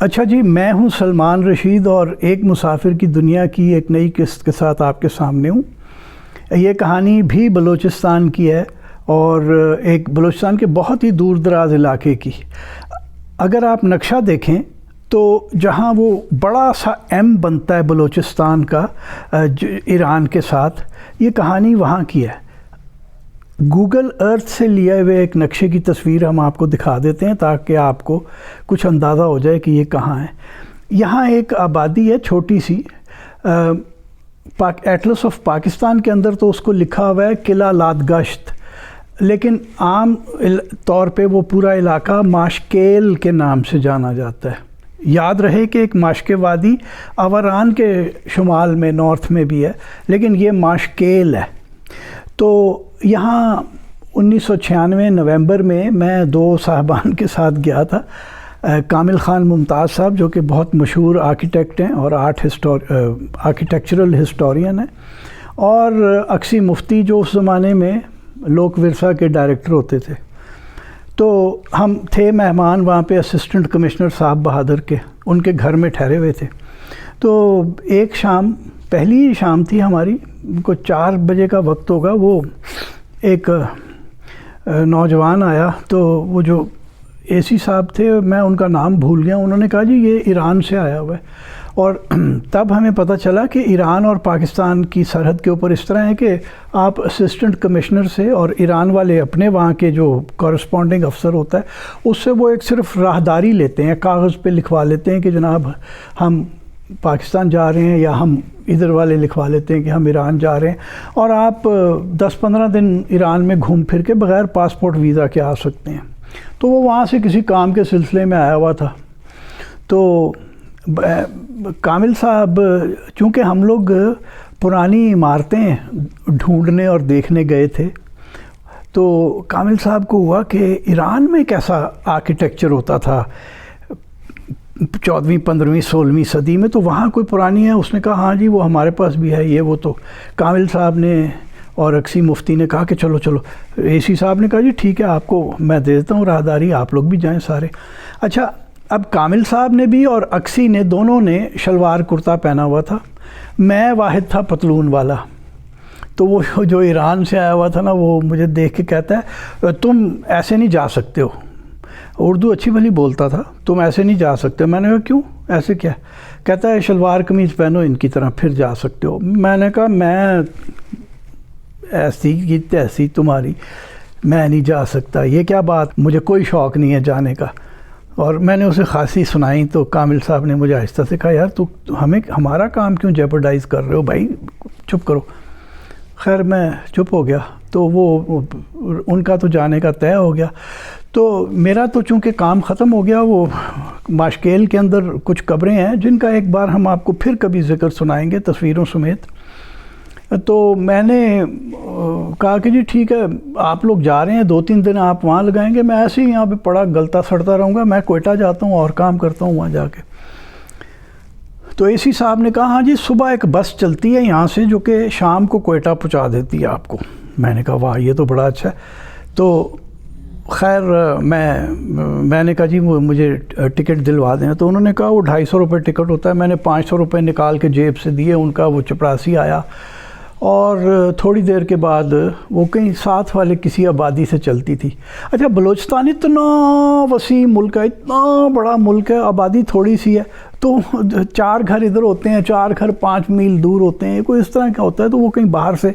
اچھا جی، میں ہوں سلمان رشید اور ایک مسافر کی دنیا کی ایک نئی قسط کے ساتھ آپ کے سامنے ہوں۔ یہ کہانی بھی بلوچستان کی ہے اور ایک بلوچستان کے بہت ہی دور دراز علاقے کی۔ اگر آپ نقشہ دیکھیں تو جہاں وہ بڑا سا ایم بنتا ہے بلوچستان کا ایران کے ساتھ، یہ کہانی وہاں کی ہے۔ گوگل ارتھ سے لیے ہوئے ایک نقشے کی تصویر ہم آپ کو دکھا دیتے ہیں تاکہ آپ کو کچھ اندازہ ہو جائے کہ یہ کہاں ہے۔ یہاں ایک آبادی ہے چھوٹی سی، ایٹلس آف پاکستان کے اندر تو اس کو لکھا ہوا ہے قلعہ لادگشت، لیکن عام طور پہ وہ پورا علاقہ ماشکیل کے نام سے جانا جاتا ہے۔ یاد رہے کہ ایک ماشکے وادی اوران کے شمال میں نارتھ میں بھی ہے، لیکن یہ ماشکیل ہے۔ تو یہاں 1996 نومبر میں میں 2 صاحبان کے ساتھ گیا تھا، کامل خان ممتاز صاحب جو کہ بہت مشہور آرکیٹیکٹ ہیں اور آرکیٹیکچرل ہسٹورین ہیں، اور اکسی مفتی جو اس زمانے میں لوک ورثہ کے ڈائریکٹر ہوتے تھے۔ تو ہم تھے مہمان وہاں پہ اسسٹنٹ کمشنر صاحب بہادر کے، ان کے گھر میں ٹھہرے ہوئے تھے۔ تو ایک شام، پہلی شام تھی ہماری، کو 4 بجے کا وقت ہوگا، وہ ایک نوجوان آیا۔ تو وہ جو اے سی صاحب تھے، میں ان کا نام بھول گیا، انہوں نے کہا جی یہ ایران سے آیا ہوا ہے۔ اور تب ہمیں پتہ چلا کہ ایران اور پاکستان کی سرحد کے اوپر اس طرح ہے کہ آپ اسسٹنٹ کمشنر سے اور ایران والے اپنے وہاں کے جو کورسپونڈنگ افسر ہوتا ہے اس سے وہ ایک صرف راہداری لیتے ہیں، کاغذ پہ لکھوا لیتے ہیں کہ جناب ہم پاکستان جا رہے ہیں، یا ہم ادھر والے لکھوا لیتے ہیں کہ ہم ایران جا رہے ہیں، اور آپ 10-15 دن ایران میں گھوم پھر کے بغیر پاسپورٹ ویزا کے آ سکتے ہیں۔ تو وہ وہاں سے کسی کام کے سلسلے میں آیا ہوا تھا۔ تو کامل صاحب، چونکہ ہم لوگ پرانی عمارتیں ڈھونڈنے اور دیکھنے گئے تھے، تو کامل صاحب کو ہوا کہ ایران میں کیسا آرکیٹیکچر ہوتا تھا 14ویں 15ویں 16ویں صدی میں، تو وہاں کوئی پرانی ہے؟ اس نے کہا ہاں جی وہ ہمارے پاس بھی ہے یہ وہ۔ تو کامل صاحب نے اور اکسی مفتی نے کہا کہ چلو چلو۔ اے سی صاحب نے کہا جی ٹھیک ہے، آپ کو میں دے دیتا ہوں راہداری، آپ لوگ بھی جائیں سارے۔ اچھا، اب کامل صاحب نے بھی اور اکسی نے دونوں نے شلوار کرتا پہنا ہوا تھا، میں واحد تھا پتلون والا۔ تو وہ جو ایران سے آیا ہوا تھا نا، وہ مجھے دیکھ کے کہتا ہے تم ایسے نہیں جا سکتے ہو۔ اردو اچھی بھلی بولتا تھا، تم ایسے نہیں جا سکتے۔ میں نے کہا کیوں، ایسے کیا؟ کہتا ہے شلوار قمیض پہنو ان کی طرح پھر جا سکتے ہو۔ میں نے کہا میں ایسی کی تیسی تمہاری، میں نہیں جا سکتا، یہ کیا بات، مجھے کوئی شوق نہیں ہے جانے کا۔ اور میں نے اسے خاصی سنائی تو کامل صاحب نے مجھے آہستہ سے کہا یار تو ہمارا کام کیوں جیپرڈائز کر رہے ہو بھائی، چپ کرو۔ خیر میں چپ ہو گیا۔ تو وہ ان کا تو جانے کا طے ہو گیا۔ تو میرا تو چونکہ کام ختم ہو گیا۔ وہ ماشکیل کے اندر کچھ قبریں ہیں جن کا ایک بار ہم آپ کو پھر کبھی ذکر سنائیں گے تصویروں سمیت۔ تو میں نے کہا کہ جی ٹھیک ہے، آپ لوگ جا رہے ہیں، 2-3 دن آپ وہاں لگائیں گے، میں ایسے ہی یہاں پہ پڑا گلتا سڑتا رہوں گا، میں کوئٹہ جاتا ہوں اور کام کرتا ہوں وہاں جا کے۔ تو اے سی صاحب نے کہا ہاں جی صبح ایک بس چلتی ہے یہاں سے جو کہ شام کو کوئٹہ پہنچا دیتی ہے آپ کو۔ میں نے کہا واہ یہ تو بڑا اچھا ہے۔ تو خیر میں نے کہا جی مجھے ٹکٹ دلوا دیں۔ تو انہوں نے کہا وہ 250 روپے ٹکٹ ہوتا ہے۔ میں نے 500 روپے نکال کے جیب سے دیے ان کا۔ وہ چپراسی آیا اور تھوڑی دیر کے بعد وہ کہیں ساتھ والے کسی آبادی سے چلتی تھی۔ اچھا، بلوچستان اتنا وسیع ملک ہے، اتنا بڑا ملک ہے، آبادی تھوڑی سی ہے، تو 4 گھر ادھر ہوتے ہیں، 4 گھر 5 میل دور ہوتے ہیں، کوئی اس طرح کا ہوتا ہے۔ تو وہ کہیں باہر سے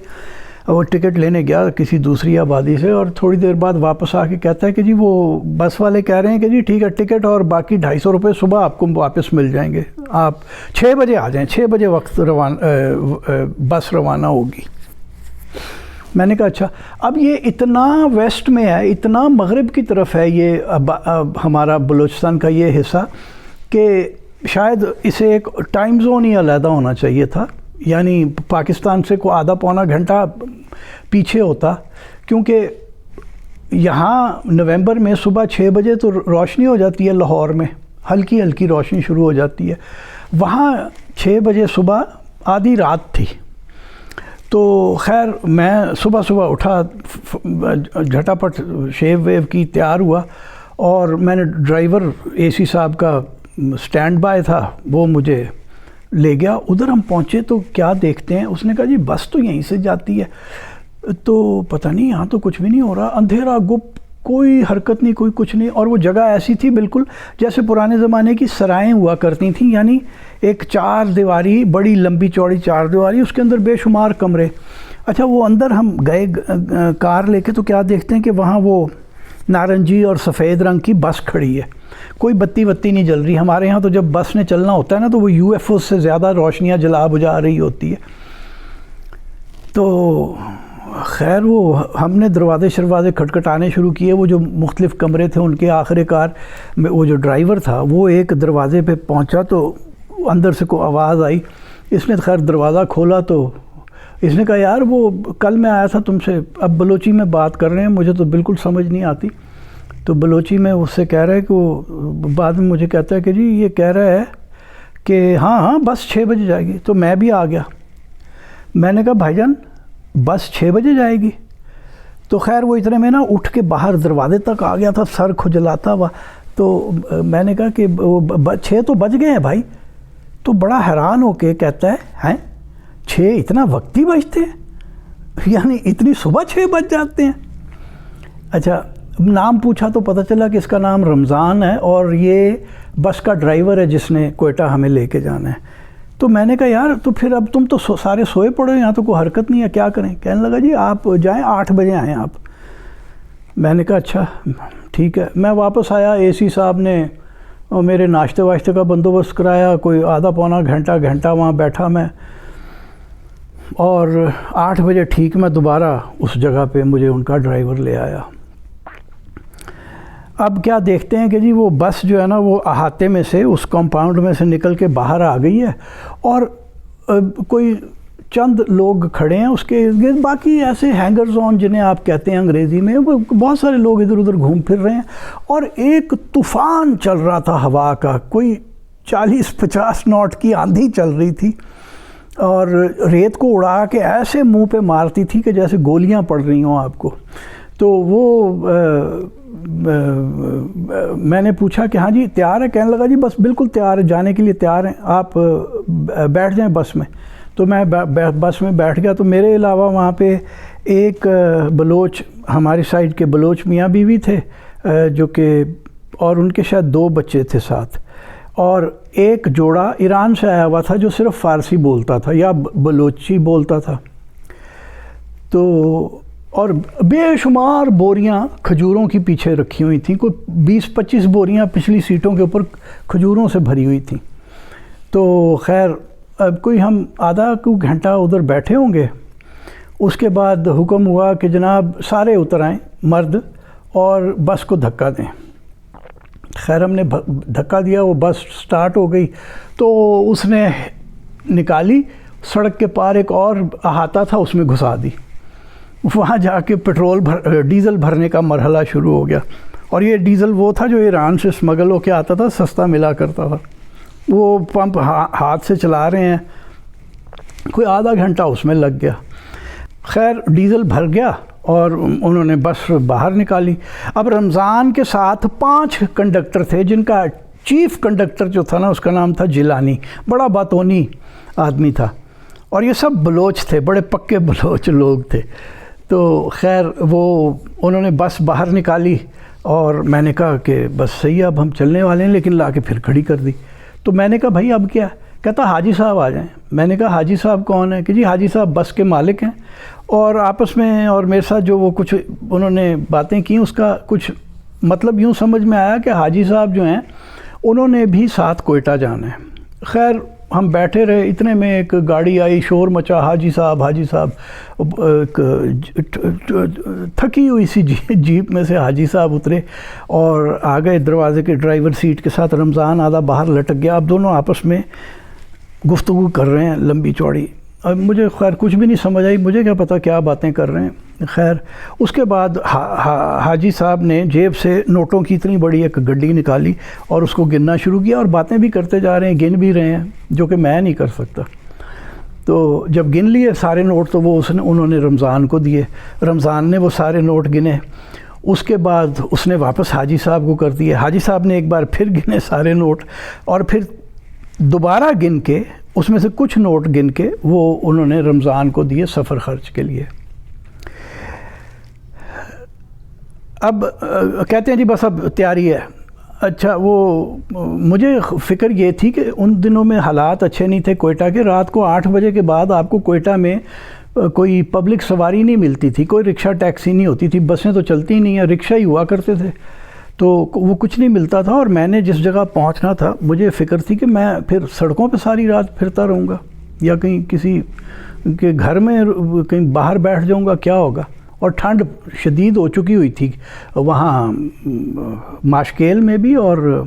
وہ ٹکٹ لینے گیا کسی دوسری آبادی سے، اور تھوڑی دیر بعد واپس آ کے کہتا ہے کہ جی وہ بس والے کہہ رہے ہیں کہ جی ٹھیک ہے ٹکٹ اور باقی 250 روپے صبح آپ کو واپس مل جائیں گے، آپ 6 بجے آ جائیں، 6 بجے وقت بس روانہ ہوگی۔ میں نے کہا اچھا۔ اب یہ اتنا ویسٹ میں ہے، اتنا مغرب کی طرف ہے یہ ہمارا بلوچستان کا یہ حصہ کہ شاید اسے ایک ٹائم زون ہی علیحدہ ہونا چاہیے تھا، یعنی پاکستان سے کو آدھا پونا گھنٹہ پیچھے ہوتا، کیونکہ یہاں نومبر میں صبح 6 بجے تو روشنی ہو جاتی ہے، لاہور میں ہلکی ہلکی روشنی شروع ہو جاتی ہے، وہاں 6 بجے صبح آدھی رات تھی۔ تو خیر میں صبح اٹھا، جھٹاپٹ شیو ویو کی تیار ہوا، اور میں نے ڈرائیور اے سی صاحب کا اسٹینڈ بائی تھا وہ مجھے لے گیا. ادھر ہم پہنچے تو کیا دیکھتے ہیں, اس نے کہا جی بس تو یہیں سے جاتی ہے. تو پتہ نہیں یہاں تو کچھ بھی نہیں ہو رہا, اندھیرا گپ, کوئی حرکت نہیں, کوئی کچھ نہیں. اور وہ جگہ ایسی تھی بالکل جیسے پرانے زمانے کی سرائیں ہوا کرتی تھیں, یعنی ایک 4 دیواری, بڑی لمبی چوڑی 4 دیواری, اس کے اندر بے شمار کمرے. اچھا وہ اندر ہم گئے کار لے کے, تو کیا دیکھتے ہیں کہ وہاں وہ نارنجی اور سفید رنگ کی بس کھڑی ہے, کوئی بتی نہیں جل رہی. ہمارے ہاں تو جب بس نے چلنا ہوتا ہے نا تو وہ یو ایف او سے زیادہ روشنیاں جلا بجھا رہی ہوتی ہے. تو خیر وہ ہم نے دروازے کھٹکھٹانے شروع کیے. وہ جو مختلف کمرے تھے ان کے آخر کار میں وہ جو ڈرائیور تھا وہ ایک دروازے پہ پہنچا تو اندر سے کوئی آواز آئی. اس نے خیر دروازہ کھولا تو اس نے کہا یار وہ کل میں آیا تھا تم سے, اب بلوچی میں بات کر رہے ہیں, مجھے تو بالکل سمجھ نہیں آتی. تو بلوچی میں اس سے کہہ رہا ہے کہ وہ بعد میں مجھے کہتا ہے کہ جی یہ کہہ رہا ہے کہ ہاں بس 6 بجے جائے گی. تو میں بھی آ گیا. میں نے کہا بھائی جان بس 6 بجے جائے گی؟ تو خیر وہ اتنے میں نا اٹھ کے باہر دروازے تک آ گیا تھا سر کھجلاتا ہوا. تو میں نے کہا کہ 6 تو بج گئے ہیں بھائی. تو بڑا حیران ہو کے کہتا ہے 6 اتنا وقتی بجتے ہیں, یعنی اتنی صبح 6 بج جاتے ہیں. اچھا نام پوچھا تو پتہ چلا کہ اس کا نام رمضان ہے اور یہ بس کا ڈرائیور ہے جس نے کوئٹہ ہمیں لے کے جانا ہے. تو میں نے کہا یار تو پھر اب تم تو سارے سوئے پڑے, یہاں تو کوئی حرکت نہیں ہے, کیا کریں؟ کہنے لگا جی آپ جائیں 8 بجے آئیں آپ. میں نے کہا اچھا ٹھیک ہے. میں واپس آیا, اے سی صاحب نے میرے ناشتے واشتے کا بندوبست کرایا, کوئی آدھا پونا گھنٹہ وہاں بیٹھا میں, اور 8 بجے ٹھیک میں دوبارہ اس جگہ پہ مجھے ان کا ڈرائیور لے آیا. اب کیا دیکھتے ہیں کہ جی وہ بس جو ہے نا وہ احاطے میں سے اس کمپاؤنڈ میں سے نکل کے باہر آ گئی ہے, اور کوئی چند لوگ کھڑے ہیں اس کے ارد گرد, باقی ایسے ہینگر زون جنہیں آپ کہتے ہیں انگریزی میں, وہ بہت سارے لوگ ادھر ادھر گھوم پھر رہے ہیں. اور ایک طوفان چل رہا تھا ہوا کا, کوئی 40-50 ناٹ کی آندھی چل رہی تھی, اور ریت کو اڑا کے ایسے منہ پہ مارتی تھی کہ جیسے گولیاں پڑ رہی ہوں آپ کو. تو وہ میں نے پوچھا کہ ہاں جی تیار ہے؟ کہنے لگا جی بس بالکل تیار ہے, جانے کے لیے تیار ہیں, آپ بیٹھ جائیں بس میں. تو میں بس میں بیٹھ گیا. تو میرے علاوہ وہاں پہ ایک بلوچ, ہماری سائڈ کے بلوچ میاں بیوی تھے جو کہ, اور ان کے شاید 2 بچے تھے ساتھ, اور ایک جوڑا ایران سے آیا ہوا تھا جو صرف فارسی بولتا تھا یا بلوچی بولتا تھا. تو اور بے شمار بوریاں کھجوروں کی پیچھے رکھی ہوئی تھیں, کوئی 20-25 بوریاں پچھلی سیٹوں کے اوپر کھجوروں سے بھری ہوئی تھیں. تو خیر اب کوئی ہم آدھا گھنٹہ ادھر بیٹھے ہوں گے. اس کے بعد حکم ہوا کہ جناب سارے اتر آئیں مرد اور بس کو دھکا دیں. خیر ہم نے دھکا دیا, وہ بس سٹارٹ ہو گئی. تو اس نے نکالی, سڑک کے پار ایک اور احاطہ تھا اس میں گھسا دی. وہاں جا کے ڈیزل بھرنے کا مرحلہ شروع ہو گیا. اور یہ ڈیزل وہ تھا جو ایران سے اسمگل ہو کے آتا تھا, سستا ملا کرتا تھا. وہ پمپ ہاتھ سے چلا رہے ہیں, کوئی آدھا گھنٹہ اس میں لگ گیا. خیر ڈیزل بھر گیا اور انہوں نے بس باہر نکالی. اب رمضان کے ساتھ 5 کنڈکٹر تھے, جن کا چیف کنڈکٹر جو تھا نا اس کا نام تھا جیلانی, بڑا باتونی آدمی تھا, اور یہ سب بلوچ تھے, بڑے پکے بلوچ لوگ تھے. تو خیر وہ انہوں نے بس باہر نکالی, اور میں نے کہا کہ بس صحیح ہے اب ہم چلنے والے ہیں, لیکن لا کے پھر کھڑی کر دی. تو میں نے کہا بھائی اب کیا؟ کہتا حاجی صاحب آ جائیں. میں نے کہا حاجی صاحب کون ہیں؟ کہ جی حاجی صاحب بس کے مالک ہیں. اور آپس میں اور میرے ساتھ جو وہ کچھ انہوں نے باتیں کی, اس کا کچھ مطلب یوں سمجھ میں آیا کہ حاجی صاحب جو ہیں انہوں نے بھی ساتھ کوئٹہ جانا ہے. خیر ہم بیٹھے رہے, اتنے میں ایک گاڑی آئی, شور مچا, حاجی صاحب. تھکی ہوئی سی جیپ میں سے حاجی صاحب اترے اور آ گئے دروازے کے ڈرائیور سیٹ کے ساتھ. رمضان آدھا باہر لٹک گیا. اب دونوں آپس میں گفتگو کر رہے ہیں لمبی چوڑی. اب مجھے خیر کچھ بھی نہیں سمجھ آئی, مجھے کیا پتہ کیا باتیں کر رہے ہیں. خیر اس کے بعد حاجی صاحب نے جیب سے نوٹوں کی اتنی بڑی ایک گڈی نکالی اور اس کو گننا شروع کیا, اور باتیں بھی کرتے جا رہے ہیں, گن بھی رہے ہیں, جو کہ میں نہیں کر سکتا. تو جب گن لیے سارے نوٹ تو وہ انہوں نے رمضان کو دیے. رمضان نے وہ سارے نوٹ گنے, اس کے بعد اس نے واپس حاجی صاحب کو کر دیے. حاجی صاحب نے ایک بار پھر گنے سارے نوٹ اور پھر دوبارہ گن کے اس میں سے کچھ نوٹ گن کے وہ انہوں نے رمضان کو دیے سفر خرچ کے لیے. اب کہتے ہیں جی بس اب تیاری ہے. اچھا وہ مجھے فکر یہ تھی کہ ان دنوں میں حالات اچھے نہیں تھے کوئٹہ کے. رات کو 8 بجے کے بعد آپ کو کوئٹہ میں کوئی پبلک سواری نہیں ملتی تھی, کوئی رکشہ ٹیکسی نہیں ہوتی تھی, بسیں تو چلتی نہیں ہیں, رکشہ ہی ہوا کرتے تھے, تو وہ کچھ نہیں ملتا تھا. اور میں نے جس جگہ پہنچنا تھا مجھے فکر تھی کہ میں پھر سڑکوں پہ ساری رات پھرتا رہوں گا یا کہیں کسی کے گھر میں کہیں باہر بیٹھ جاؤں گا, کیا ہوگا. اور ٹھنڈ شدید ہو چکی ہوئی تھی وہاں ماشکیل میں بھی اور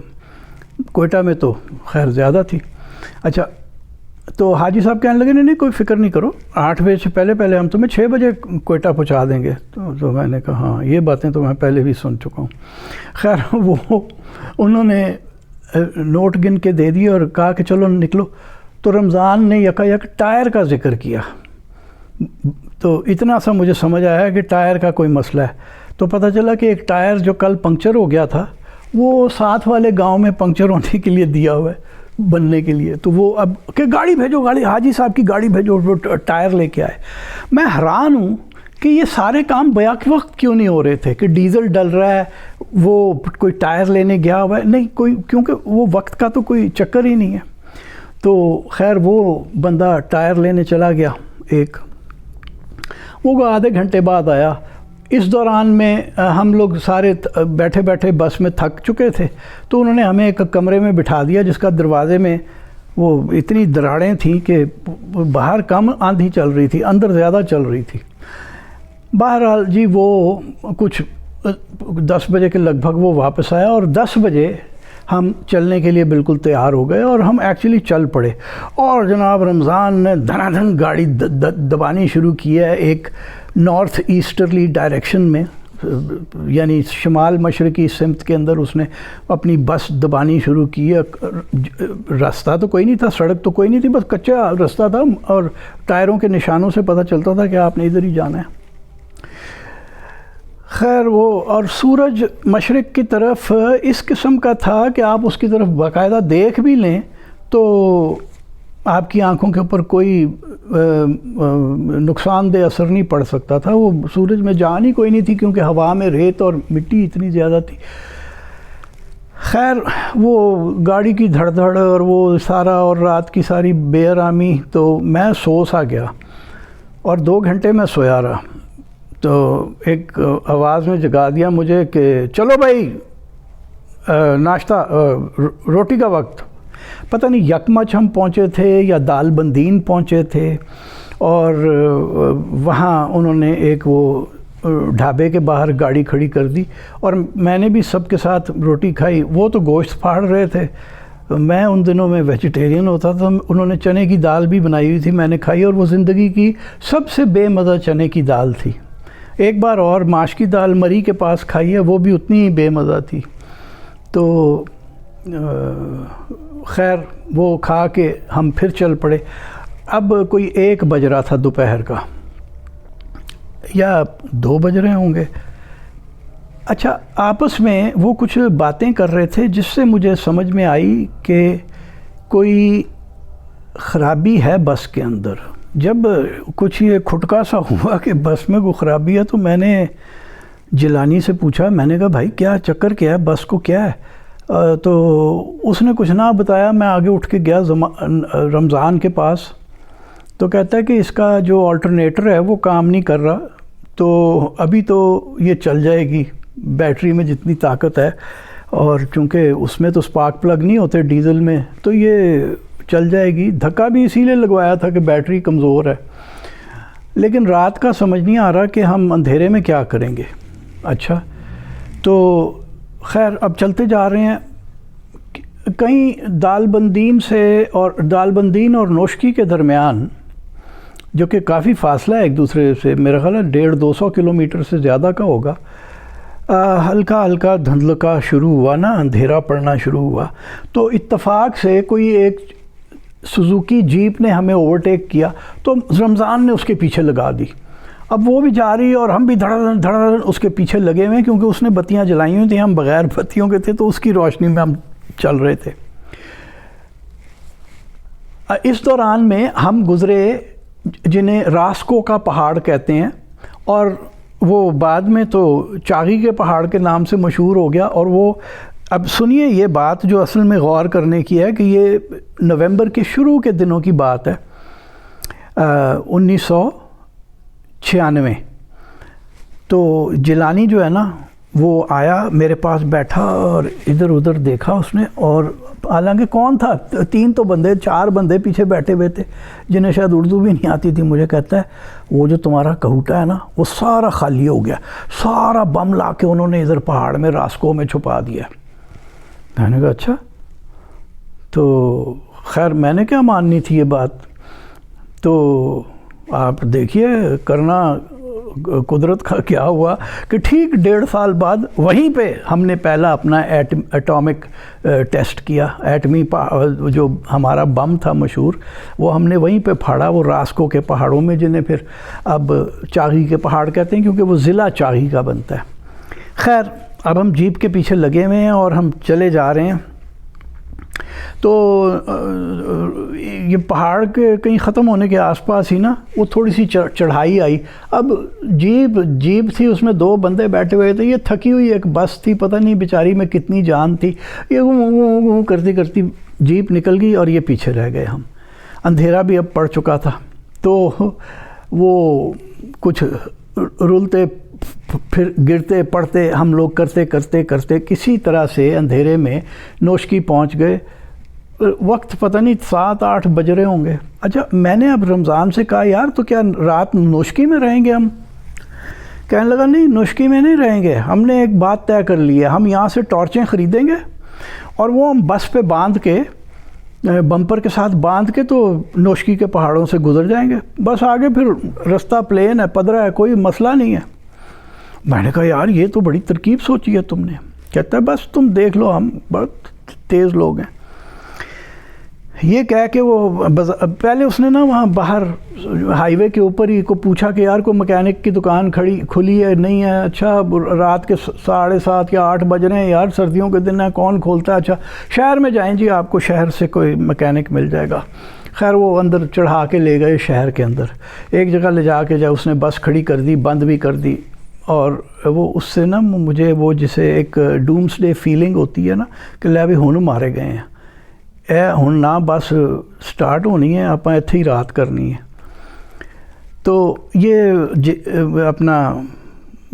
کوئٹہ میں تو خیر زیادہ تھی. اچھا تو حاجی صاحب کہنے لگے نہیں کوئی فکر نہیں کرو, 8 بجے سے پہلے ہم تمہیں 6 بجے کوئٹہ پہنچا دیں گے. تو میں نے کہا ہاں یہ باتیں تو میں پہلے بھی سن چکا ہوں. خیر وہ انہوں نے نوٹ گن کے دے دیے اور کہا کہ چلو نکلو. تو رمضان نے یک ٹائر کا ذکر کیا, تو اتنا سا مجھے سمجھ آیا کہ ٹائر کا کوئی مسئلہ ہے. تو پتہ چلا کہ ایک ٹائر جو کل پنکچر ہو گیا تھا وہ ساتھ والے گاؤں میں پنکچر ہونے کے لیے دیا ہوا ہے, بننے کے لیے. تو وہ اب کہ گاڑی بھیجو, گاڑی حاجی صاحب کی گاڑی بھیجو, وہ ٹائر لے کے آئے. میں حیران ہوں کہ یہ سارے کام بیک وقت کیوں نہیں ہو رہے تھے کہ ڈیزل ڈل رہا ہے, وہ کوئی ٹائر لینے گیا ہوا ہے, نہیں کوئی, کیونکہ وہ وقت کا تو کوئی چکر ہی نہیں ہے. تو خیر وہ بندہ ٹائر لینے چلا گیا ایک, وہ آدھے گھنٹے بعد آیا. اس دوران میں ہم لوگ سارے بیٹھے بیٹھے بس میں تھک چکے تھے, تو انہوں نے ہمیں ایک کمرے میں بٹھا دیا جس کا دروازے میں وہ اتنی دراڑیں تھیں کہ باہر کم آندھی چل رہی تھی, اندر زیادہ چل رہی تھی. بہرحال جی وہ کچھ 10 بجے کے لگ بھگ وہ واپس آیا اور 10 بجے ہم چلنے کے لیے بالکل تیار ہو گئے اور ہم ایکچولی چل پڑے. اور جناب رمضان نے دھنا دھن گاڑی دبانی شروع کی ہے ایک نارتھ ایسٹرلی ڈائریکشن میں, یعنی شمال مشرقی سمت کے اندر اس نے اپنی بس دبانی شروع کی ہے. راستہ تو کوئی نہیں تھا, سڑک تو کوئی نہیں تھی, بس کچا راستہ تھا اور ٹائروں کے نشانوں سے پتہ چلتا تھا کہ آپ نے ادھر ہی جانا ہے. خیر وہ اور سورج مشرق کی طرف اس قسم کا تھا کہ آپ اس کی طرف باقاعدہ دیکھ بھی لیں تو آپ کی آنکھوں کے اوپر کوئی نقصان دہ اثر نہیں پڑ سکتا تھا. وہ سورج میں جان ہی کوئی نہیں تھی کیونکہ ہوا میں ریت اور مٹی اتنی زیادہ تھی. خیر وہ گاڑی کی دھڑ دھڑ اور وہ سارا اور رات کی ساری بے آرامی, تو میں سو سا گیا اور 2 گھنٹے میں سویا رہا. تو ایک آواز میں جگا دیا مجھے کہ چلو بھائی ناشتہ روٹی کا وقت. پتہ نہیں یکمچ ہم پہنچے تھے یا دال بندین پہنچے تھے, اور وہاں انہوں نے ایک وہ ڈھابے کے باہر گاڑی کھڑی کر دی اور میں نے بھی سب کے ساتھ روٹی کھائی. وہ تو گوشت پھاڑ رہے تھے, میں ان دنوں میں ویجیٹیرین ہوتا تھا. انہوں نے چنے کی دال بھی بنائی ہوئی تھی, میں نے کھائی, اور وہ زندگی کی سب سے بے مزہ چنے کی دال تھی. ایک بار اور ماش کی دال مری کے پاس کھائی ہے, وہ بھی اتنی ہی بے مزہ تھی. تو خیر وہ کھا کے ہم پھر چل پڑے. اب کوئی 1 بج رہا تھا دوپہر کا یا 2 بج رہے ہوں گے. اچھا آپس میں وہ کچھ باتیں کر رہے تھے جس سے مجھے سمجھ میں آئی کہ کوئی خرابی ہے بس کے اندر. جب کچھ یہ کھٹکا سا ہوا کہ بس میں کوئی خرابی ہے تو میں نے جیلانی سے پوچھا, میں نے کہا بھائی کیا چکر کیا ہے, بس کو کیا ہے؟ تو اس نے کچھ نہ بتایا. میں آگے اٹھ کے گیا رمضان کے پاس, تو کہتا ہے کہ اس کا جو آلٹرنیٹر ہے وہ کام نہیں کر رہا, تو ابھی تو یہ چل جائے گی بیٹری میں جتنی طاقت ہے, اور چونکہ اس میں تو سپارک پلگ نہیں ہوتے ڈیزل میں, تو یہ چل جائے گی. دھکا بھی اسی لیے لگوایا تھا کہ بیٹری کمزور ہے, لیکن رات کا سمجھ نہیں آ رہا کہ ہم اندھیرے میں کیا کریں گے. اچھا تو خیر اب چلتے جا رہے ہیں. کہیں دال بندین اور نوشکی کے درمیان, جو کہ کافی فاصلہ ہے ایک دوسرے سے, میرا خیال ہے 150-200 کلومیٹر سے زیادہ کا ہوگا, ہلکا ہلکا دھندلکا شروع ہوا نا, اندھیرا پڑنا شروع ہوا. تو اتفاق سے کوئی ایک سوزوکی جیپ نے ہمیں اوورٹیک کیا, تو رمضان نے اس کے پیچھے لگا دی. اب وہ بھی جا رہی ہے اور ہم بھی دھڑ دھڑ اس کے پیچھے لگے ہوئے ہیں، کیونکہ اس نے بتیاں جلائی ہوئی تھیں، ہم بغیر بتیوں کے تھے تو اس کی روشنی میں ہم چل رہے تھے۔ اس دوران میں ہم گزرے جنہیں راسکو کا پہاڑ کہتے ہیں، اور وہ بعد میں تو چاغی کے پہاڑ کے نام سے مشہور ہو گیا۔ اور وہ اب سنیے یہ بات جو اصل میں غور کرنے کی ہے کہ یہ نومبر کے شروع کے دنوں کی بات ہے، 1996۔ تو جیلانی جو ہے نا وہ آیا میرے پاس بیٹھا اور ادھر ادھر دیکھا اس نے، اور حالانکہ کون تھا، 3 تو بندے 4 بندے پیچھے بیٹھے ہوئے تھے جنہیں شاید اردو بھی نہیں آتی تھی۔ مجھے کہتا ہے وہ جو تمہارا کہوٹا ہے نا وہ سارا خالی ہو گیا، سارا بم لا کے انہوں نے ادھر پہاڑ میں راسکو میں چھپا دیا۔ میں نے کہا اچھا، تو خیر میں نے کیا ماننی تھی یہ بات، تو آپ دیکھیے کرنا قدرت کا کیا ہوا کہ ٹھیک 1.5 سال بعد وہیں پہ ہم نے پہلا اپنا ایٹامک ٹیسٹ کیا، ایٹمی جو ہمارا بم تھا مشہور وہ ہم نے وہیں پہ پھاڑا، وہ راسکو کے پہاڑوں میں، جنہیں پھر اب چاغی کے پہاڑ کہتے ہیں کیونکہ وہ ضلع چاغی کا بنتا ہے۔ خیر اب ہم جیپ کے پیچھے لگے ہوئے ہیں اور ہم چلے جا رہے ہیں، تو یہ پہاڑ کے کہیں ختم ہونے کے آس پاس ہی نا وہ تھوڑی سی چڑھائی آئی۔ اب جیپ تھی، اس میں 2 بندے بیٹھے ہوئے تھے، یہ تھکی ہوئی ایک بس تھی، پتہ نہیں بیچاری میں کتنی جان تھی، یہ کرتی کرتی جیپ نکل گئی اور یہ پیچھے رہ گئے ہم۔ اندھیرا بھی اب پڑ چکا تھا، تو وہ کچھ رولتے پھر گرتے پڑتے ہم لوگ کرتے کرتے کرتے کسی طرح سے اندھیرے میں نوشکی پہنچ گئے۔ وقت پتہ نہیں 7-8 بج رہے ہوں گے۔ اچھا میں نے اب رمضان سے کہا یار تو کیا رات نوشکی میں رہیں گے ہم؟ کہنے لگا نہیں نوشکی میں نہیں رہیں گے، ہم نے ایک بات طے کر لی ہے، ہم یہاں سے ٹارچیں خریدیں گے اور وہ ہم بس پہ باندھ کے بمپر کے ساتھ باندھ کے تو نوشکی کے پہاڑوں سے گزر جائیں گے، بس آگے پھر رستہ پلین ہے، پدرا ہے، کوئی مسئلہ نہیں ہے۔ میں نے کہا یار یہ تو بڑی ترکیب سوچی ہے تم نے۔ کہتا ہے بس تم دیکھ لو، ہم بہت تیز لوگ ہیں۔ یہ کہہ کے وہ پہلے اس نے نا وہاں باہر ہائی وے کے اوپر ہی کو پوچھا کہ یار کوئی مکینک کی دکان کھلی ہے نہیں ہے؟ اچھا رات کے 7:30 یا 8 بج رہے ہیں یار، سردیوں کے دن ہے، کون کھولتا ہے؟ اچھا شہر میں جائیں جی، آپ کو شہر سے کوئی مکینک مل جائے گا۔ خیر وہ اندر چڑھا کے لے گئے شہر کے اندر، ایک جگہ لے جا کے اس نے بس کھڑی کر دی، بند بھی کر دی، اور وہ اس سے نا مجھے وہ جسے ایک ڈومس ڈے فیلنگ ہوتی ہے نا کہ لے بھی ہن مارے گئے ہیں، ہن نہ بس سٹارٹ ہونی ہے، آپ ایتھے ہی رات کرنی ہے۔ تو یہ اپنا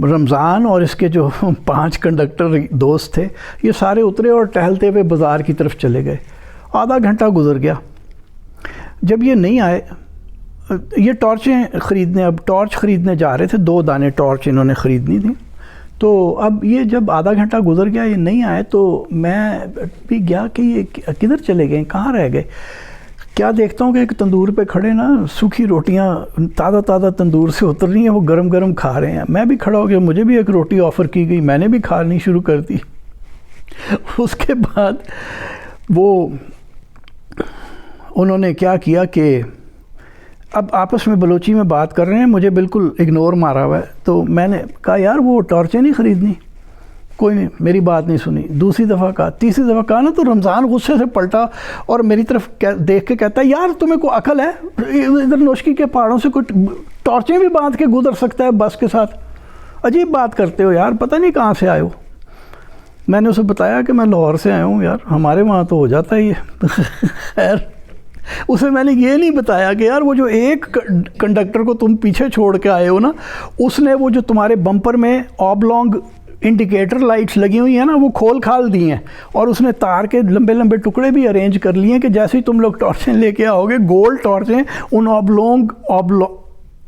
رمضان اور اس کے جو 5 کنڈکٹر دوست تھے یہ سارے اترے اور ٹہلتے ہوئے بازار کی طرف چلے گئے۔ آدھا گھنٹہ گزر گیا، جب یہ نہیں آئے، یہ ٹارچیں خریدنے، اب ٹارچ خریدنے جا رہے تھے، 2 دانے ٹارچ انہوں نے خریدنی تھی۔ تو اب یہ جب آدھا گھنٹہ گزر گیا یہ نہیں آئے تو میں بھی گیا کہ یہ کدھر چلے گئے، کہاں رہ گئے؟ کیا دیکھتا ہوں کہ ایک تندور پہ کھڑے نا سوکھی روٹیاں تازہ تندور سے اتر رہی ہیں، وہ گرم گرم کھا رہے ہیں۔ میں بھی کھڑا ہو گیا، مجھے بھی ایک روٹی آفر کی گئی، میں نے بھی کھانی شروع کر دی۔ اس کے بعد وہ انہوں نے کیا کیا کہ اب آپس میں بلوچی میں بات کر رہے ہیں، مجھے بالکل اگنور مارا ہوا ہے، تو میں نے کہا یار وہ ٹارچیں نہیں خریدنی؟ کوئی نہیں، میری بات نہیں سنی۔ دوسری دفعہ کہا، تیسری دفعہ کہا نا تو رمضان غصے سے پلٹا اور میری طرف دیکھ کے کہتا ہے یار تمہیں کوئی عقل ہے؟ ادھر نوشکی کے پہاڑوں سے کوئی ٹارچیں بھی باندھ کے گزر سکتا ہے بس کے ساتھ؟ عجیب بات کرتے ہو یار، پتہ نہیں کہاں سے آئے ہو۔ میں نے اسے بتایا کہ میں لاہور سے آیا ہوں یار، ہمارے وہاں تو ہو جاتا ہی ہے۔ خیر اسے میں نے یہ نہیں بتایا کہ یار وہ جو ایک کنڈکٹر کو تم پیچھے چھوڑ کے آئے ہو نا، اس نے وہ جو تمہارے بمپر میں آبلونگ انڈیکیٹر لائٹس لگی ہوئی ہیں نا وہ کھول کھال دی ہیں، اور اس نے تار کے لمبے لمبے ٹکڑے بھی ارینج کر لیے ہیں کہ جیسے ہی تم لوگ ٹارچیں لے کے آؤ گے، گول ٹارچیں ان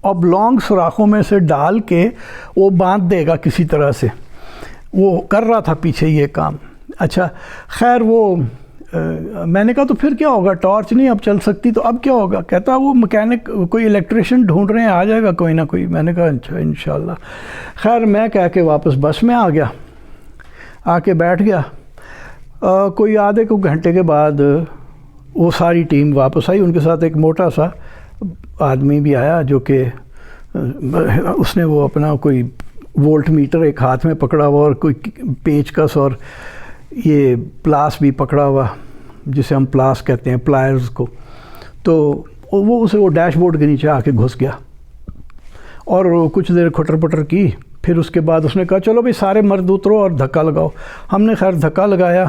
آبلونگ سوراخوں میں سے ڈال کے وہ باندھ دے گا کسی طرح سے۔ وہ کر رہا تھا پیچھے یہ کام۔ اچھا خیر وہ میں نے کہا تو پھر کیا ہوگا، ٹارچ نہیں اب چل سکتی تو اب کیا ہوگا؟ کہتا وہ مکینک کوئی الیکٹریشین ڈھونڈ رہے ہیں، آ جائے گا کوئی نہ کوئی۔ میں نے کہا اچھا انشاءاللہ۔ خیر میں کہہ کے واپس بس میں آ گیا، آ کے بیٹھ گیا۔ کوئی آدھے کو گھنٹے کے بعد وہ ساری ٹیم واپس آئی، ان کے ساتھ ایک موٹا سا آدمی بھی آیا جو کہ اس نے وہ اپنا کوئی وولٹ میٹر ایک ہاتھ میں پکڑا ہوا اور کوئی پیچکس اور یہ پلاس بھی پکڑا ہوا، جسے ہم پلاس کہتے ہیں، پلائرز کو. تو وہ ڈیش بورڈ کے نیچے آ کے گھس گیا اور کچھ دیر کھٹر پٹر کی. پھر اس کے بعد اس نے کہا چلو بھائی سارے مرد اترو اور دھکا لگاؤ. ہم نے خیر دھکا لگایا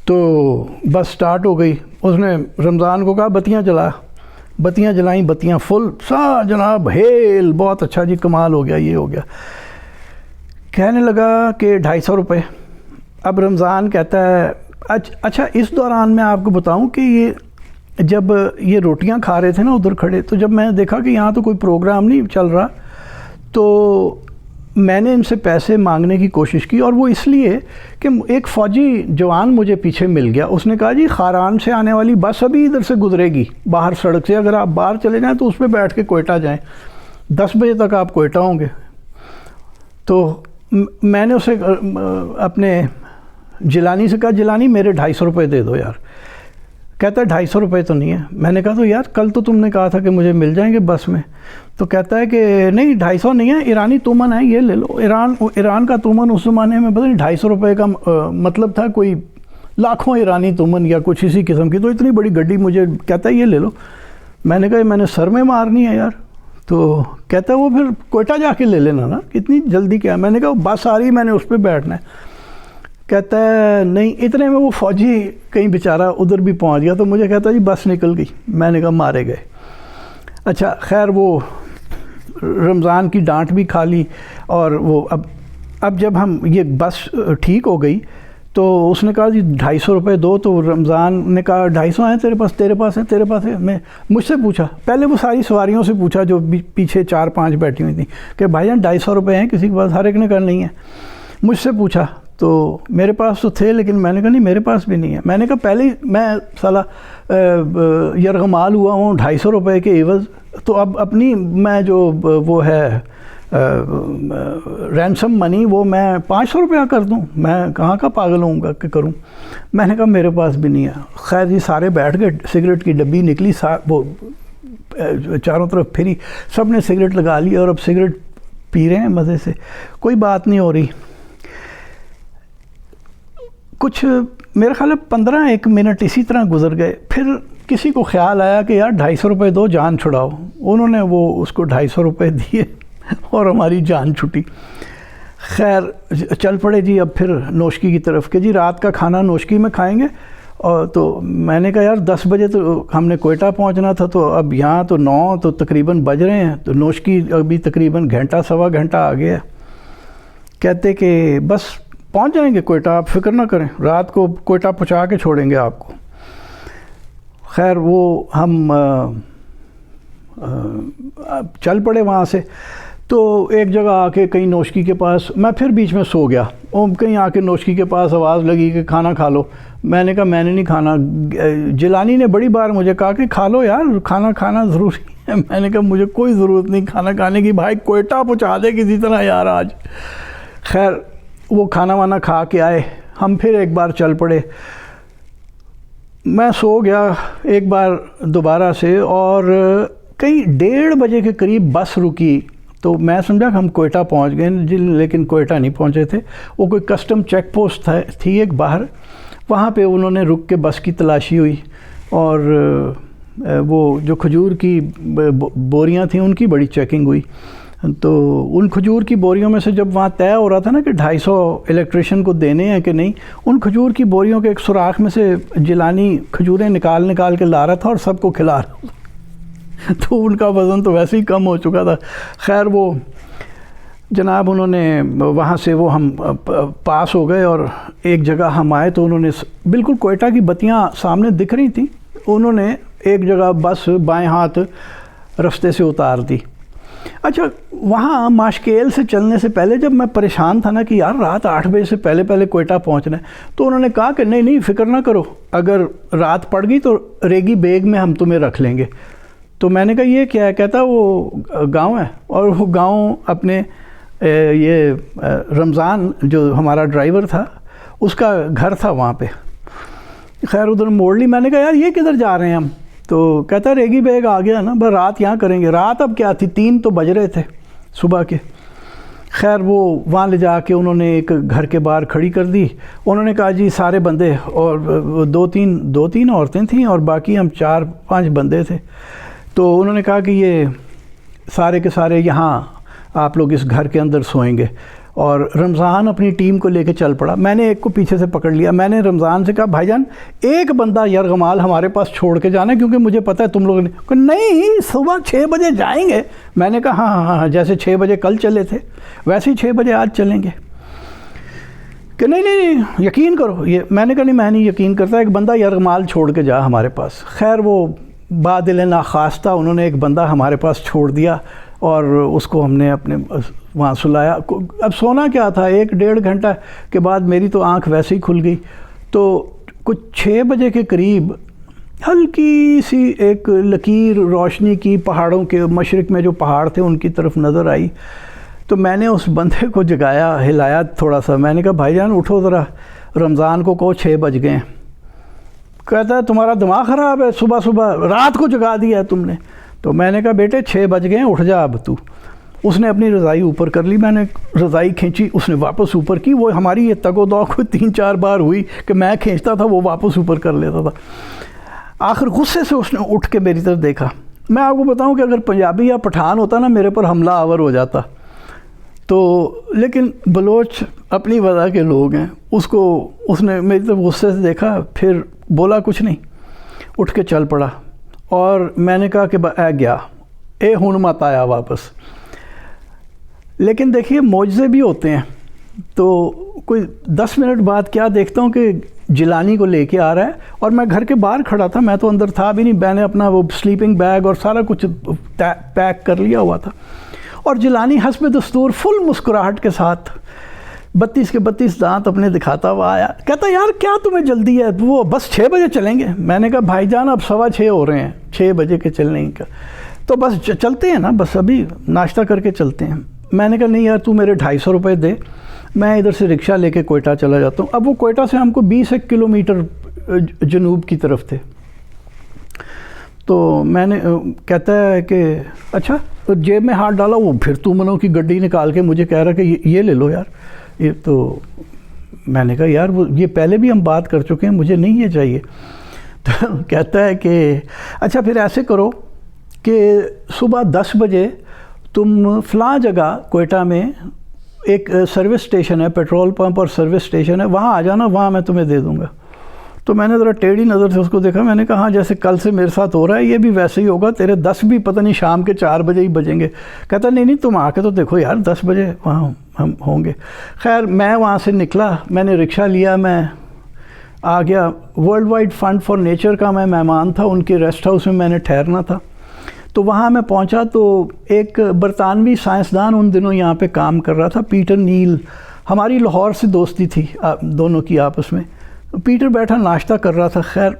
تو بس سٹارٹ ہو گئی. اس نے رمضان کو کہا بتیاں جلا. بتیاں جلائیں، بتیاں فل، جناب ہیل، بہت اچھا جی، کمال ہو گیا، یہ ہو گیا. کہنے لگا کہ 250 روپے. اب رمضان کہتا ہے اچھا اس دوران میں آپ کو بتاؤں کہ یہ جب یہ روٹیاں کھا رہے تھے نا ادھر کھڑے، تو جب میں نے دیکھا کہ یہاں تو کوئی پروگرام نہیں چل رہا، تو میں نے ان سے پیسے مانگنے کی کوشش کی. اور وہ اس لیے کہ ایک فوجی جوان مجھے پیچھے مل گیا. اس نے کہا جی خاران سے آنے والی بس ابھی ادھر سے گزرے گی باہر سڑک سے، اگر آپ باہر چلے جائیں تو اس پہ بیٹھ کے کوئٹہ جائیں، 10 بجے تک آپ کوئٹہ ہوں گے. تو میں نے اسے اپنے جیلانی سے کہا جیلانی میرے 250 روپے دے دو یار. کہتا ہے 250 روپے تو نہیں ہے. میں نے کہا تو یار کل تو تم نے کہا تھا کہ مجھے مل جائیں گے بس میں. تو کہتا ہے کہ نہیں 250 نہیں ہے، ایرانی تومن ہے، یہ لے لو. ایران کا تومن اس زمانے میں پتہ نہیں 250 روپے کا مطلب تھا کوئی لاکھوں ایرانی تومن یا کچھ اسی قسم کی. تو اتنی بڑی گڈی مجھے کہتا ہے یہ لے لو. میں نے کہا میں نے سر میں مارنی ہے یار. تو کہتا ہے وہ پھر کوئٹہ جا کے لے لینا نا، اتنی جلدی کیا. میں نے کہا بس آ رہی، میں نے اس پہ بیٹھنا ہے. کہتا ہے نہیں. اتنے میں وہ فوجی کہیں بیچارہ ادھر بھی پہنچ گیا. تو مجھے کہتا ہے جی بس نکل گئی. میں نے کہا مارے گئے. اچھا خیر وہ رمضان کی ڈانٹ بھی کھا لی. اور وہ اب جب ہم یہ بس ٹھیک ہو گئی تو اس نے کہا جی 250 روپے دو. تو رمضان نے کہا 250 ہیں تیرے پاس؟ تیرے پاس ہے؟ تیرے پاس ہے؟ میں مجھ سے پوچھا، پہلے وہ ساری سواریوں سے پوچھا جو پیچھے 4-5 بیٹھی ہوئی تھیں کہ بھائی جان 250 روپے ہیں کسی کے پاس؟ ہر ایک نے کہا نہیں ہے. مجھ سے پوچھا تو میرے پاس تو تھے، لیکن میں نے کہا نہیں میرے پاس بھی نہیں ہے. میں نے کہا پہلے میں سالہ یرغمال ہوا ہوں 250 روپے کے عوض، تو اب اپنی میں جو وہ ہے رینسم منی وہ میں 500 روپیہ کر دوں؟ میں کہاں کا پاگل ہوں گا کہ کروں. میں نے کہا میرے پاس بھی نہیں ہے. خیر جی سارے بیٹھ گئے. سگریٹ کی ڈبی نکلی، وہ چاروں طرف پھری، سب نے سگریٹ لگا لی اور اب سگریٹ پی رہے ہیں مزے سے، کوئی بات نہیں ہو رہی. کچھ میرے خیال ہے 15-1 منٹ اسی طرح گزر گئے. پھر کسی کو خیال آیا کہ یار 250 روپے دو، جان چھڑاؤ. انہوں نے وہ اس کو 250 روپے دیے اور ہماری جان چھٹی. خیر چل پڑے جی اب پھر نوشکی کی طرف کہ جی رات کا کھانا نوشکی میں کھائیں گے. اور تو میں نے کہا یار 10 بجے تو ہم نے کوئٹہ پہنچنا تھا، تو اب یہاں تو 9 تو تقریباً بج رہے ہیں، تو نوشکی ابھی تقریباً گھنٹہ سوا گھنٹہ آگے ہے. کہتے کہ بس پہنچ جائیں گے کوئٹہ، آپ فکر نہ کریں، رات کو کوئٹہ پہنچا کے چھوڑیں گے آپ کو. خیر وہ ہم چل پڑے وہاں سے. تو ایک جگہ آ کے کہیں نوشکی کے پاس میں پھر بیچ میں سو گیا. کہیں آ کے نوشکی کے پاس آواز لگی کہ کھانا کھا لو. میں نے کہا میں نے نہیں کھانا. جیلانی نے بڑی بار مجھے کہا کہ کھا لو یار، کھانا کھانا ضروری ہے. میں نے کہا مجھے کوئی ضرورت نہیں کھانا کھانے کی، بھائی کوئٹہ پہنچا دے کسی طرح یار آج. خیر وہ کھانا وانا کھا کے آئے. ہم پھر ایک بار چل پڑے. میں سو گیا ایک بار دوبارہ سے، اور کہیں 1:30 بجے کے قریب بس رکی. تو میں سمجھا کہ ہم کوئٹہ پہنچ گئے، لیکن کوئٹہ نہیں پہنچے تھے. وہ کوئی کسٹم چیک پوسٹ تھی ایک باہر، وہاں پہ انہوں نے رک کے بس کی تلاشی ہوئی. اور وہ جو کھجور کی بوریاں تھیں ان کی بڑی چیکنگ ہوئی. تو ان کھجور کی بوریوں میں سے جب وہاں طے ہو رہا تھا نا کہ 250 الیکٹریشین کو دینے ہیں کہ نہیں، ان کھجور کی بوریوں کے ایک سوراخ میں سے جیلانی کھجوریں نکال کے لا رہا تھا اور سب کو کھلا رہا تھا. تو ان کا وزن تو ویسے ہی کم ہو چکا تھا. خیر وہ جناب انہوں نے وہاں سے وہ ہم پاس ہو گئے، اور ایک جگہ ہم آئے تو انہوں نے بالکل کوئٹہ کی بتیاں سامنے دکھ رہی تھیں. انہوں نے ایک جگہ بس بائیں ہاتھ رستے سے اتار دی. اچھا وہاں ماشکیل سے چلنے سے پہلے جب میں پریشان تھا نا کہ یار رات 8 بجے سے پہلے کوئٹہ پہنچنا ہے، تو انہوں نے کہا کہ نہیں فکر نہ کرو، اگر رات پڑ گئی تو ریگی بیگ میں ہم تمہیں رکھ لیں گے. تو میں نے کہا یہ کیا ہے؟ کہتا وہ گاؤں ہے. اور وہ گاؤں اپنے یہ رمضان جو ہمارا ڈرائیور تھا اس کا گھر تھا وہاں پہ. خیر ادھر موڑ لی. میں نے کہا یار یہ کدھر جا رہے ہیں ہم؟ تو کہتا ریگی بیگ آ گیا نا، بس رات یہاں کریں گے. رات اب کیا تھی، 3 تو بج رہے تھے صبح کے. خیر وہ وہاں لے جا کے انہوں نے ایک گھر کے باہر کھڑی کر دی. انہوں نے کہا جی سارے بندے، اور دو تین عورتیں تھیں اور باقی ہم 4-5 بندے تھے. تو انہوں نے کہا کہ یہ سارے کے سارے یہاں آپ لوگ اس گھر کے اندر سوئیں گے. اور رمضان اپنی ٹیم کو لے کے چل پڑا. میں نے ایک کو پیچھے سے پکڑ لیا. میں نے رمضان سے کہا بھائی جان ایک بندہ یرغمال ہمارے پاس چھوڑ کے جانا ہے، کیونکہ مجھے پتہ ہے تم لوگ نہیں صبح 6 بجے جائیں گے. میں نے کہا ہاں جیسے 6 بجے کل چلے تھے ویسے ہی 6 بجے آج چلیں گے. کہ نہیں یقین کرو. یہ میں نے کہا نہیں میں نہیں یقین کرتا، ایک بندہ یرغمال چھوڑ کے جا ہمارے پاس. خیر وہ بادل ناخواستہ انہوں نے ایک بندہ ہمارے پاس چھوڑ دیا اور اس کو ہم نے اپنے وہاں سلایا. اب سونا کیا تھا، 1-1.5 گھنٹہ کے بعد میری تو آنکھ ویسے ہی کھل گئی. تو کچھ 6 بجے کے قریب ہلکی سی ایک لکیر روشنی کی پہاڑوں کے مشرق میں جو پہاڑ تھے ان کی طرف نظر آئی. تو میں نے اس بندے کو جگایا، ہلایا تھوڑا سا. میں نے کہا بھائی جان اٹھو ذرا، رمضان کو کہو 6 بج گئے. کہتا ہے تمہارا دماغ خراب ہے، صبح رات کو جگا دیا ہے تم نے. تو میں نے کہا بیٹے 6 بج گئے اٹھ جا اب تو. اس نے اپنی رضائی اوپر کر لی، میں نے رضائی کھینچی، اس نے واپس اوپر کی. وہ ہماری یہ تگ و دو کو 3-4 بار ہوئی کہ میں کھینچتا تھا وہ واپس اوپر کر لیتا تھا. آخر غصے سے اس نے اٹھ کے میری طرف دیکھا. میں آپ کو بتاؤں کہ اگر پنجابی یا پٹھان ہوتا نا میرے پر حملہ آور ہو جاتا. تو لیکن بلوچ اپنی وجہ کے لوگ ہیں. اس نے میری طرف غصے سے دیکھا، پھر بولا کچھ نہیں، اٹھ کے چل پڑا. اور میں نے کہا کہ اے گیا اے ہن مت آیا واپس. لیکن دیکھیے معجزے بھی ہوتے ہیں. تو کوئی 10 منٹ بعد کیا دیکھتا ہوں کہ جیلانی کو لے کے آ رہا ہے، اور میں گھر کے باہر کھڑا تھا، میں تو اندر تھا بھی نہیں. میں نے اپنا وہ سلیپنگ بیگ اور سارا کچھ پیک کر لیا ہوا تھا. اور جیلانی حسب دستور فل مسکراہٹ کے ساتھ 32 کے 32 دانت اپنے دکھاتا ہوا آیا. کہتا یار کیا تمہیں جلدی ہے، وہ بس 6 بجے چلیں گے. میں نے کہا بھائی جان اب 6:15 ہو رہے ہیں، 6 بجے کے چلنے کا تو بس چلتے ہیں نا، بس ابھی ناشتہ کر کے چلتے ہیں. میں نے کہا نہیں یار تو میرے 250 روپے دے، میں ادھر سے رکشہ لے کے کوئٹہ چلا جاتا ہوں. اب وہ کوئٹہ سے ہم کو 20 کلومیٹر جنوب کی طرف تھے. تو میں نے کہتا ہے کہ اچھا، جیب میں ہاتھ ڈالا، وہ پھر تومنوں کی گڈی نکال کے مجھے کہہ رہا کہ یہ لے لو یار. یہ تو میں نے کہا یار وہ یہ پہلے بھی ہم بات کر چکے ہیں، مجھے نہیں یہ چاہیے. تو کہتا ہے کہ اچھا پھر ایسے کرو کہ صبح 10 بجے تم فلاں جگہ کوئٹہ میں ایک سروس اسٹیشن ہے، پیٹرول پمپ اور سروس اسٹیشن ہے، وہاں آ جانا، وہاں میں تمہیں دے دوں گا. تو میں نے ذرا ٹیڑھی نظر سے اس کو دیکھا. میں نے کہا ہاں جیسے کل سے میرے ساتھ ہو رہا ہے یہ بھی ویسے ہی ہوگا، تیرے 10 بھی پتہ نہیں شام کے 4 بجے ہی بجیں گے. کہتا نہیں تم آ کے تو دیکھو یار 10 بجے وہاں ہم ہوں گے. خیر میں وہاں سے نکلا، میں نے رکشہ لیا، میں آ گیا. World wide fund for nature کا میں مہمان تھا، ان کے ریسٹ ہاؤس میں نے ٹھہرنا تھا. تو وہاں میں پہنچا تو ایک برطانوی سائنسدان ان دنوں یہاں پہ کام کر رہا تھا، پیٹر نیل. ہماری لاہور سے دوستی تھی دونوں کی آپس میں. پیٹر بیٹھا ناشتہ کر رہا تھا. خیر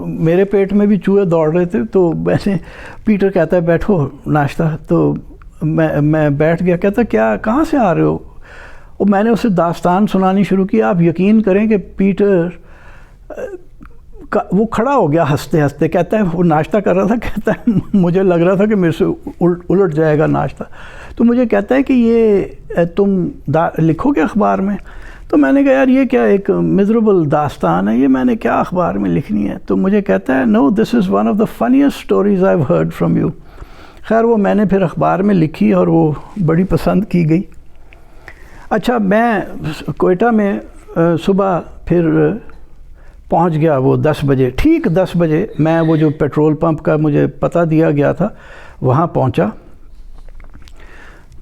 میرے پیٹ میں بھی چوہے دوڑ رہے تھے، تو ویسے پیٹر کہتا ہے بیٹھو ناشتہ. تو میں بیٹھ گیا. کہتا کیا کہاں سے آ رہے ہو؟ اور میں نے اسے داستان سنانی شروع کی. آپ یقین کریں کہ پیٹر وہ کھڑا ہو گیا ہنستے ہنستے. کہتا ہے وہ ناشتہ کر رہا تھا، کہتا ہے مجھے لگ رہا تھا کہ میرے سے الٹ جائے گا ناشتہ. تو مجھے کہتا ہے کہ یہ تم لکھو گے اخبار میں؟ تو میں نے کہا یار یہ کیا ایک میزریبل داستان ہے، یہ میں نے کیا اخبار میں لکھنی ہے؟ تو مجھے کہتا ہے no this is one of the finest stories I have heard from you. خیر وہ میں نے پھر اخبار میں لکھی اور وہ بڑی پسند کی گئی. اچھا میں کوئٹہ میں صبح پھر پہنچ گیا وہ 10 بجے، ٹھیک 10 بجے میں وہ جو پیٹرول پمپ کا مجھے پتہ دیا گیا تھا وہاں پہنچا.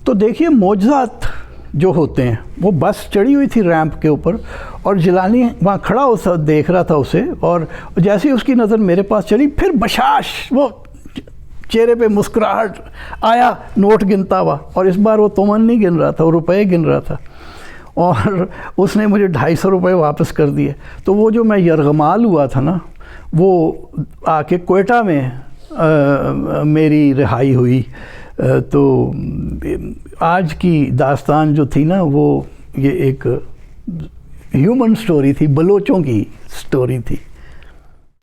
تو دیکھیے معجزات جو ہوتے ہیں، وہ بس چڑھی ہوئی تھی ریمپ کے اوپر اور جیلانی وہاں کھڑا ہو دیکھ رہا تھا اسے. اور جیسے اس کی نظر میرے پاس چلی، پھر بشاش وہ چہرے پہ مسکراہٹ آیا، نوٹ گنتا ہوا. اور اس بار وہ تومن نہیں گن رہا تھا، وہ روپے گن رہا تھا. اور اس نے مجھے 250 روپے واپس کر دیے. تو وہ جو میں یرغمال ہوا تھا نا، وہ آ کے کوئٹہ میں میری رہائی ہوئی. تو آج کی داستان جو تھی نا، وہ یہ ایک ہیومن سٹوری تھی، بلوچوں کی سٹوری تھی.